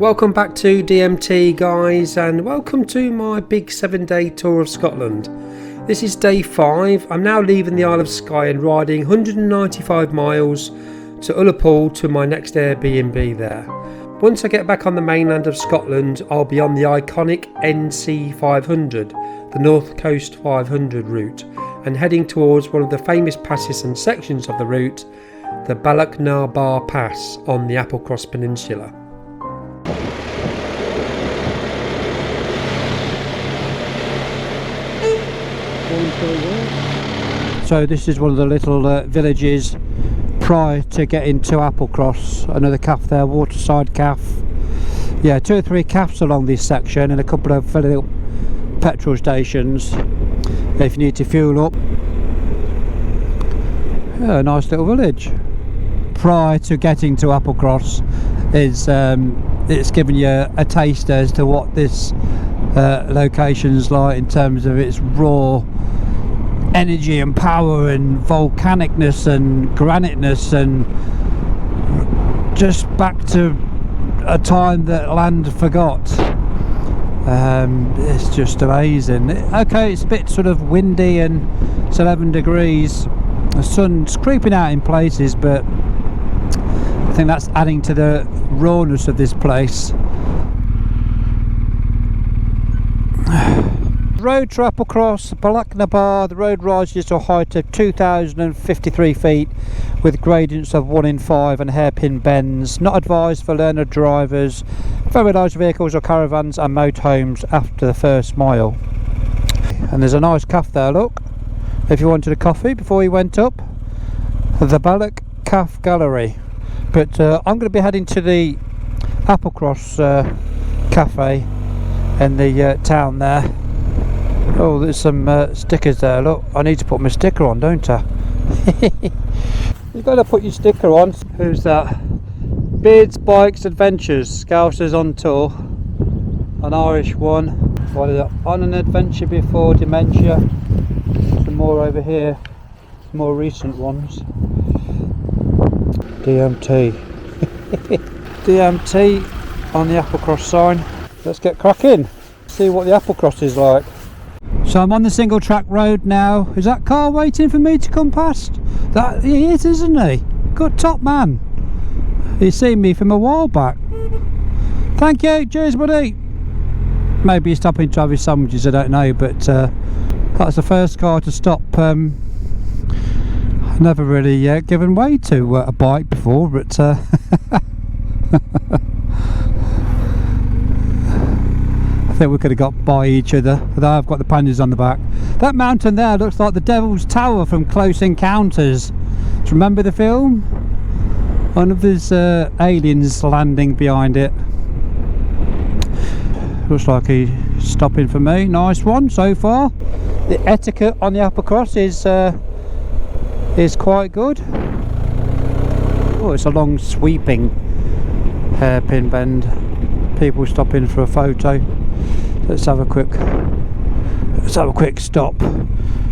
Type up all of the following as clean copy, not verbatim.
Welcome back to DMT guys, and welcome to my big 7-day tour of Scotland. This is day 5. I'm now leaving the Isle of Skye and riding 195 miles to Ullapool to my next Airbnb there. Once I get back on the mainland of Scotland, I'll be on the iconic NC 500, the North Coast 500 route, and heading towards one of the famous passes and sections of the route, the Bealach Pass on the Applecross Peninsula. So this is one of the little villages prior to getting to Applecross. Another calf there, waterside calf. Yeah, 2 or 3 calves along this section and a couple of little petrol stations if you need to fuel up. Yeah, a nice little village. Prior to getting to Applecross is it's given you a taste as to what this location's like in terms of its raw energy and power and volcanicness and graniteness, and just back to a time that land forgot. It's just amazing. Okay, it's a bit sort of windy and it's 11 degrees. The sun's creeping out in places, but I think that's adding to the rawness of this place. Road to Applecross, Bealach, the road rises to a height of 2,053 feet with gradients of 1 in 5 and hairpin bends. Not advised for learner drivers, very large vehicles or caravans and motorhomes after the first mile. And there's a nice calf there, look, if you wanted a coffee before you went up. The Bealach Calf Gallery. But I'm going to be heading to the Applecross cafe in the town there. Oh, there's some stickers there, look. I need to put my sticker on, don't I? You've got to put your sticker on. Who's that? Beards, Bikes, Adventures, Scousers on Tour. An Irish one. What is it? On an Adventure Before Dementia. Some more over here. Some more recent ones. DMT. DMT on the Applecross sign. Let's get cracking. See what the Applecross is like. So I'm on the single track road now. Is that car waiting for me to come past? That he is, isn't he? Good top man. He's seen me from a while back. Thank you. Cheers, buddy. Maybe he's stopping to have his sandwiches, I don't know, but that's the first car to stop. I've never really given way to a bike before, but I think we could have got by each other, although I've got the panniers on the back. That mountain there looks like the Devil's Tower from Close Encounters. Do you remember the film? One of these aliens landing behind it. Looks like he's stopping for me. Nice one so far. The etiquette on the Applecross is quite good. Oh, it's a long sweeping hairpin bend. People stopping for a photo. Let's have a quick stop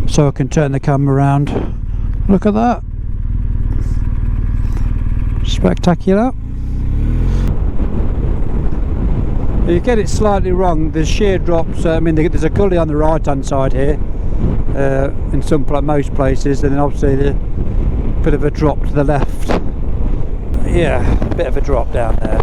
so I can turn the camera around. Look at that. Spectacular. You get it slightly wrong. There's sheer drops. I mean, there's a gully on the right hand side here in most places, and then obviously the bit of a drop to the left. Yeah, a bit of a drop down there.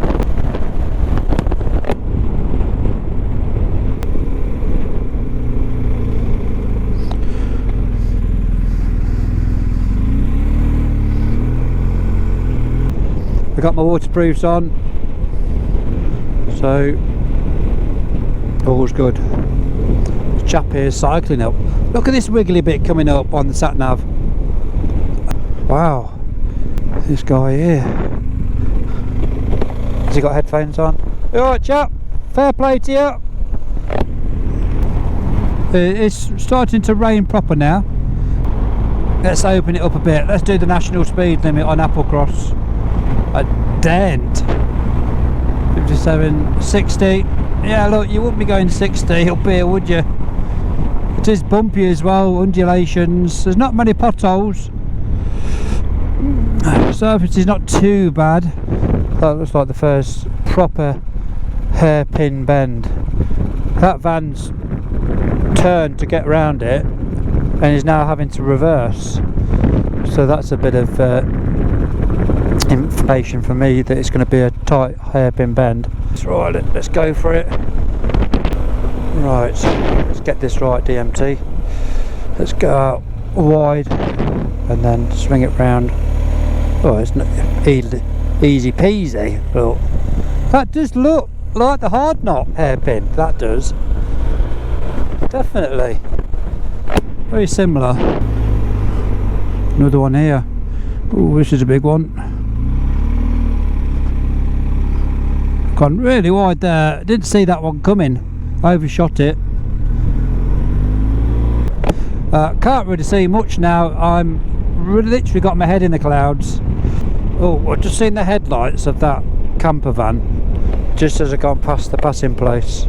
I got my waterproofs on, so all's good. The chap here is cycling up. Look at this wiggly bit coming up on the sat nav. Wow, this guy here. Has he got headphones on? Alright chap, fair play to you. It's starting to rain proper now. Let's open it up a bit. Let's do the national speed limit on Applecross. A dent. 57, 60. Yeah, look, you wouldn't be going 60 up here, would you? It is bumpy as well, undulations. There's not many potholes. Surface is not too bad. That looks like the first proper hairpin bend. That van's turned to get around it and is now having to reverse, so that's a bit of information for me that it's going to be a tight hairpin bend. That's right, let's go for it. Right, let's get this right, DMT. Let's go out wide and then swing it round. Oh, it's not easy peasy. Look, that does look like the hard knot hairpin. That does, definitely very similar. Another one here. Oh, this is a big one. Gone really wide there. Didn't see that one coming. Overshot it. Can't really see much now. I'm literally got my head in the clouds. Oh, I've just seen the headlights of that camper van just as I gone past the passing place.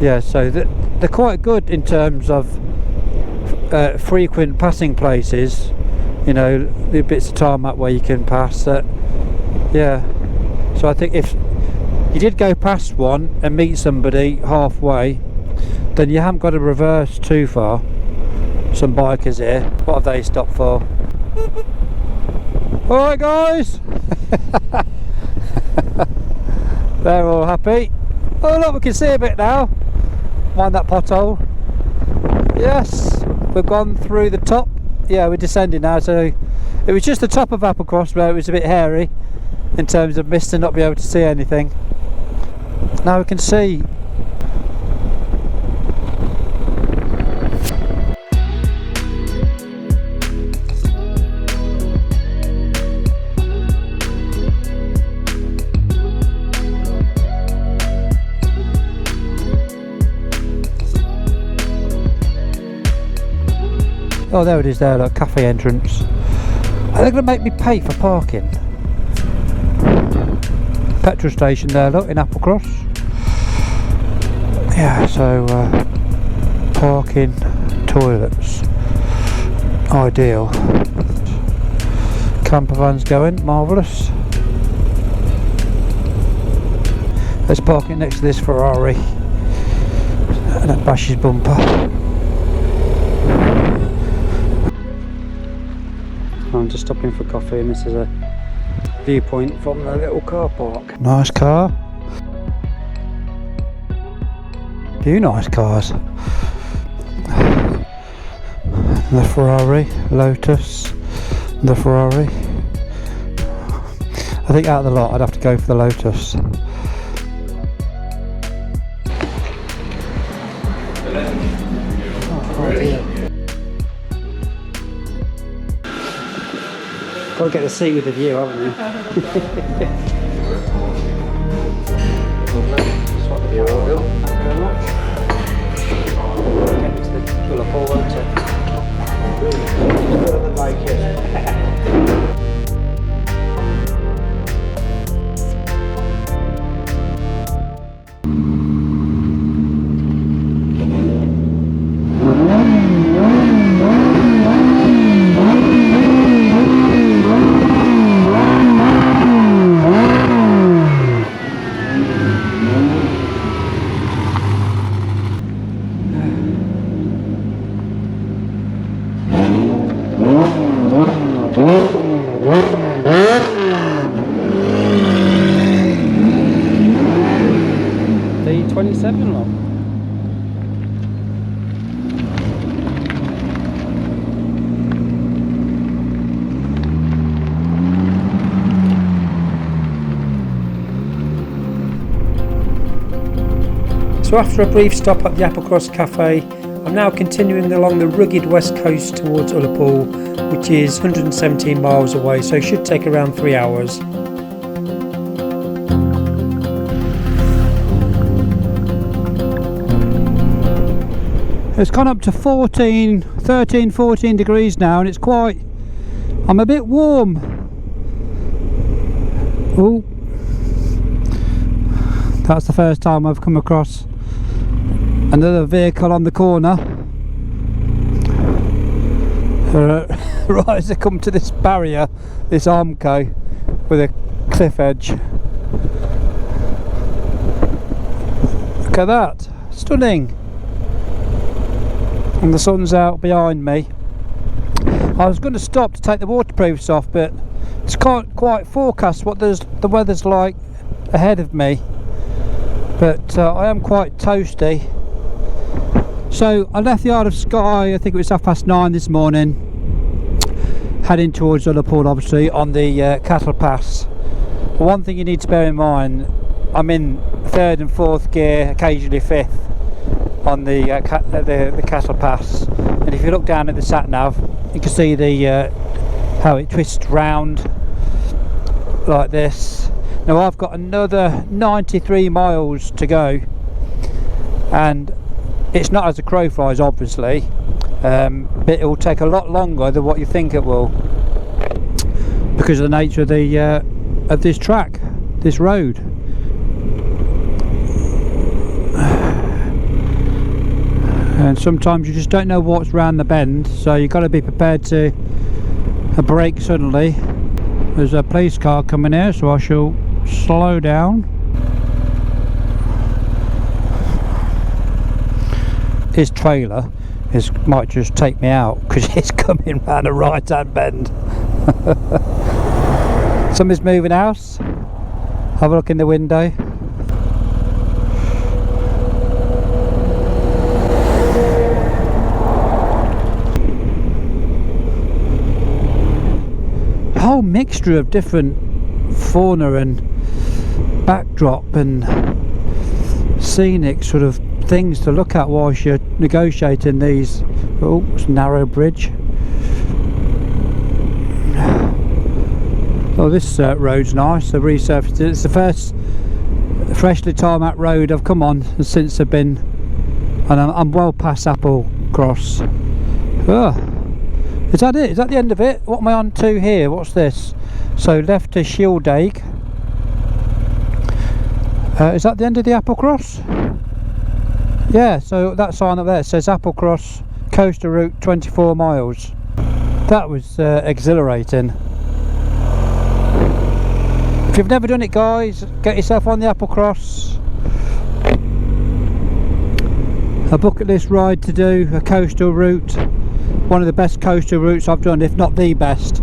Yeah, so they're quite good in terms of frequent passing places. You know, the bits of tarmac where you can pass that. Yeah, so I think if you did go past one and meet somebody halfway, then you haven't got to reverse too far. Some bikers here, what have they stopped for? Alright guys! They're all happy. Oh look, we can see a bit now. Mind that pothole. Yes, we've gone through the top. Yeah, we're descending now, so it was just the top of Applecross where it was a bit hairy in terms of mist and not be able to see anything. Now we can see. Oh, there it is there, look, cafe entrance. Are they going to make me pay for parking? Petrol station there, look, in Applecross. Yeah, so parking, toilets, ideal. Camper van's going, marvellous. Let's park it next to this Ferrari and that bashes bumper. I'm just stopping for coffee and this is a viewpoint from the little car park. Nice car. Few nice cars. The Ferrari, Lotus, the Ferrari. I think out of the lot I'd have to go for the Lotus. Got to get a seat with a view, haven't you? Swap the view over. Thank you very much. Get to the Ullapool, won't it? Better than like it. D27 long. So after a brief stop at the Applecross Cafe, I'm now continuing along the rugged west coast towards Ullapool, which is 117 miles away, so it should take around 3 hours. It's gone up to 13, 14 degrees now, and it's quite, I'm a bit warm. Oh, that's the first time I've come across another vehicle on the corner. Right as I come to this barrier, this Armco with a cliff edge. Look at that, stunning. And the sun's out behind me. I was going to stop to take the waterproofs off, but it's quite forecast what the weather's like ahead of me. But I am quite toasty. So I left the Isle of Skye, I think it was 9:30 this morning, heading towards Ullapool, obviously on the cattle pass. But one thing you need to bear in mind, I'm in 3rd and 4th gear, occasionally 5th on the cattle pass. And if you look down at the sat nav, you can see the how it twists round like this. Now I've got another 93 miles to go, and it's not as the crow flies, obviously, but it will take a lot longer than what you think it will, because of the nature of this track, this road. And sometimes you just don't know what's round the bend, so you've got to be prepared to brake suddenly. There's a police car coming here, so I shall slow down. His trailer might just take me out because it's coming round a right hand bend. Somebody's moving house. Have a look in the window. A whole mixture of different fauna and backdrop and scenic sort of things to look at whilst you're negotiating these. Oh, it's a narrow bridge. Oh, this road's nice. They've resurfaced it. It's the first freshly tarmac road I've come on since I've been, and I'm well past Applecross. Oh, is that it? Is that the end of it? What am I on to here? What's this? So left to Shieldake. Is that the end of the Applecross? Yeah, so that sign up there says Applecross coastal route 24 miles. That was exhilarating. If you've never done it, guys, get yourself on the Applecross. A bucket list ride to do, a coastal route. One of the best coastal routes I've done, if not the best.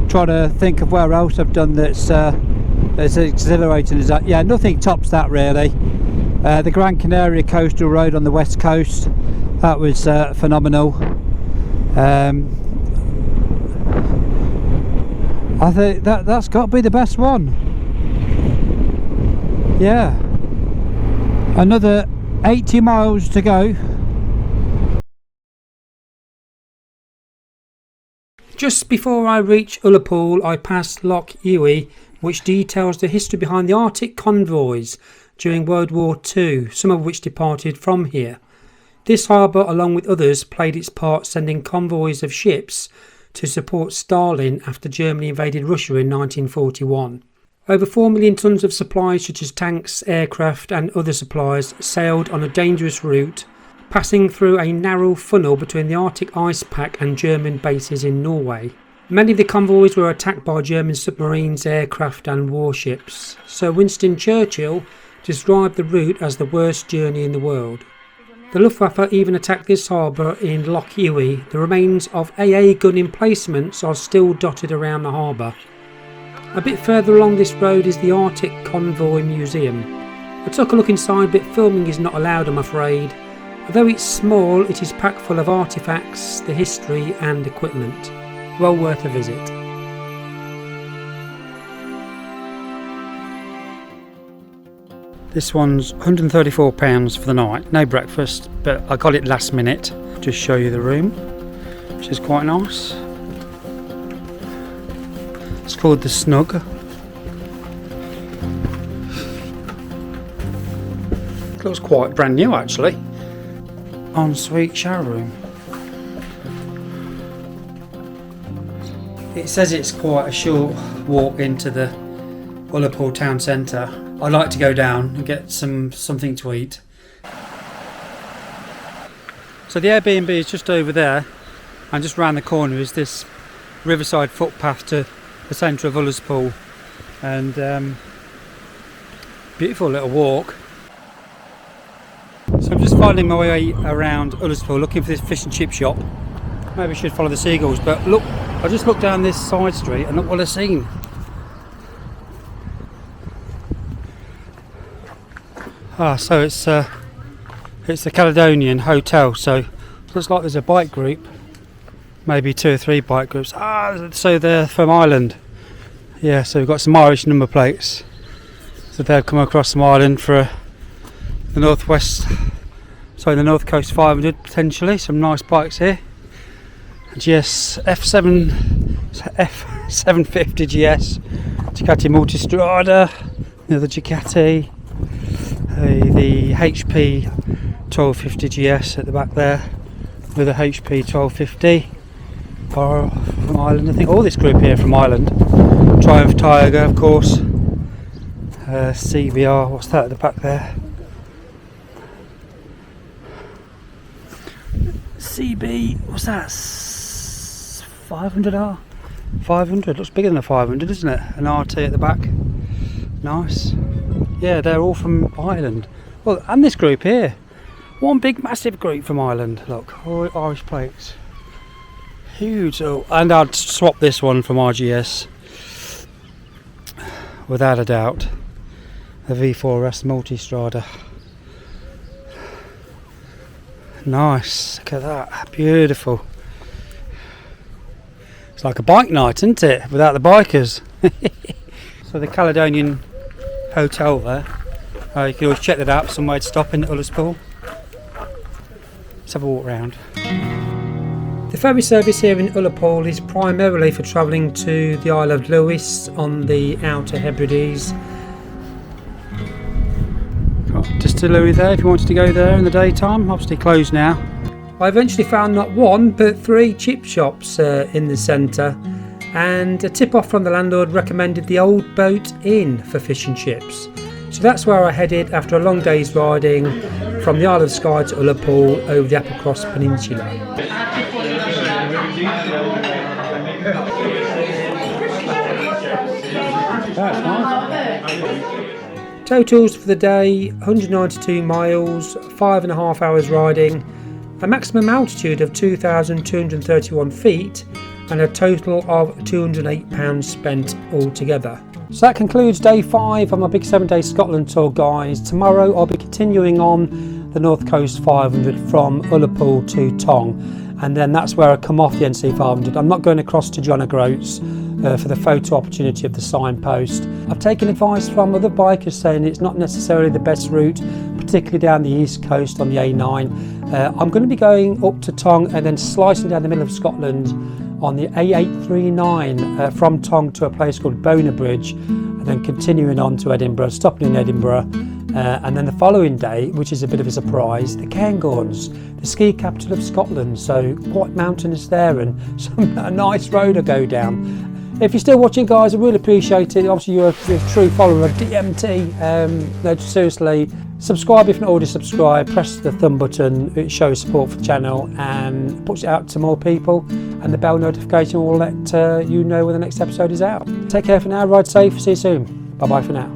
Trying to think of where else I've done that's as exhilarating as that. Yeah, nothing tops that really. The Gran Canaria coastal road on the west coast, that was phenomenal. I think that's got to be the best one. Yeah, another 80 miles to go. Just before I reach Ullapool, I pass Loch, which details the history behind the Arctic convoys during World War II, some of which departed from here. This harbour, along with others, played its part sending convoys of ships to support Stalin after Germany invaded Russia in 1941. Over 4 million tonnes of supplies such as tanks, aircraft and other supplies sailed on a dangerous route, passing through a narrow funnel between the Arctic ice pack and German bases in Norway. Many of the convoys were attacked by German submarines, aircraft and warships. Sir Winston Churchill described the route as the worst journey in the world. The Luftwaffe even attacked this harbour in Loch. The remains of AA gun emplacements are still dotted around the harbour. A bit further along this road is the Arctic Convoy Museum. I took a look inside, but filming is not allowed, I'm afraid. Although it's small, it is packed full of artefacts, the history and equipment. Well worth a visit. This one's £134 for the night, no breakfast, but I got it last minute. Just show you the room, which is quite nice. It's called the Snug. It looks quite brand new actually. Ensuite shower room. It says it's quite a short walk into the Ullapool town centre. I'd like to go down and get something to eat. So the Airbnb is just over there, and just round the corner is this riverside footpath to the centre of Ullapool, and beautiful little walk. finding my way around Ullapool looking for this fish and chip shop. Maybe I should follow the seagulls, but look, I just looked down this side street and look what I've seen. So it's the Caledonian Hotel, so looks like there's a bike group, maybe 2 or 3 bike groups. So they're from Ireland. Yeah, so we've got some Irish number plates. So they've come across from Ireland for the North Coast 500 potentially. Some nice bikes here. GS F750 GS, Ducati Multistrada, another Ducati, the HP 1250 GS at the back there, with a HP 1250 from Ireland. I think all this group here from Ireland. Triumph Tiger, of course. CBR, what's that at the back there? CB, what's that? 500R? 500, looks bigger than a 500, isn't it? An RT at the back. Nice. Yeah, they're all from Ireland. Well, and this group here. One big massive group from Ireland. Look, all Irish plates. Huge. Oh, and I'd swap this one from RGS. Without a doubt. The V4S Multistrada. Nice. Look at that. Beautiful. It's like a bike night, isn't it? Without the bikers. So the Caledonian Hotel there. You can always check that out. Somewhere to stop in Ullapool. Let's have a walk round. The ferry service here in Ullapool is primarily for travelling to the Isle of Lewis on the Outer Hebrides. Got a distillery there if you wanted to go there in the daytime. Obviously closed now. I eventually found not 1 but 3 chip shops in the centre, and a tip off from the landlord recommended the Old Boat Inn for fish and chips. So that's where I headed after a long day's riding from the Isle of Skye to Ullapool over the Applecross Peninsula. Totals for the day: 192 miles, 5.5 hours riding, a maximum altitude of 2,231 feet, and a total of £208 spent altogether. So that concludes day 5 on my big 7-day Scotland tour, guys. Tomorrow I'll be continuing on the North Coast 500 from Ullapool to Tong, and then that's where I come off the NC 500. I'm not going across to John O'Groats for the photo opportunity of the signpost. I've taken advice from other bikers saying it's not necessarily the best route, particularly down the east coast on the A9. I'm going to be going up to Tong and then slicing down the middle of Scotland on the A839 from Tong to a place called Bonabridge, and then continuing on to Edinburgh, stopping in Edinburgh, and then the following day, which is a bit of a surprise, the Cairngorms, the ski capital of Scotland. So quite mountainous there, and a nice road to go down. If you're still watching, guys, I really appreciate it. Obviously you're a true follower of DMT. No, seriously, subscribe if not already subscribed, press the thumb button, it shows support for the channel and puts it out to more people, and the bell notification will let you know when the next episode is out. Take care for now, ride safe, see you soon, bye bye for now.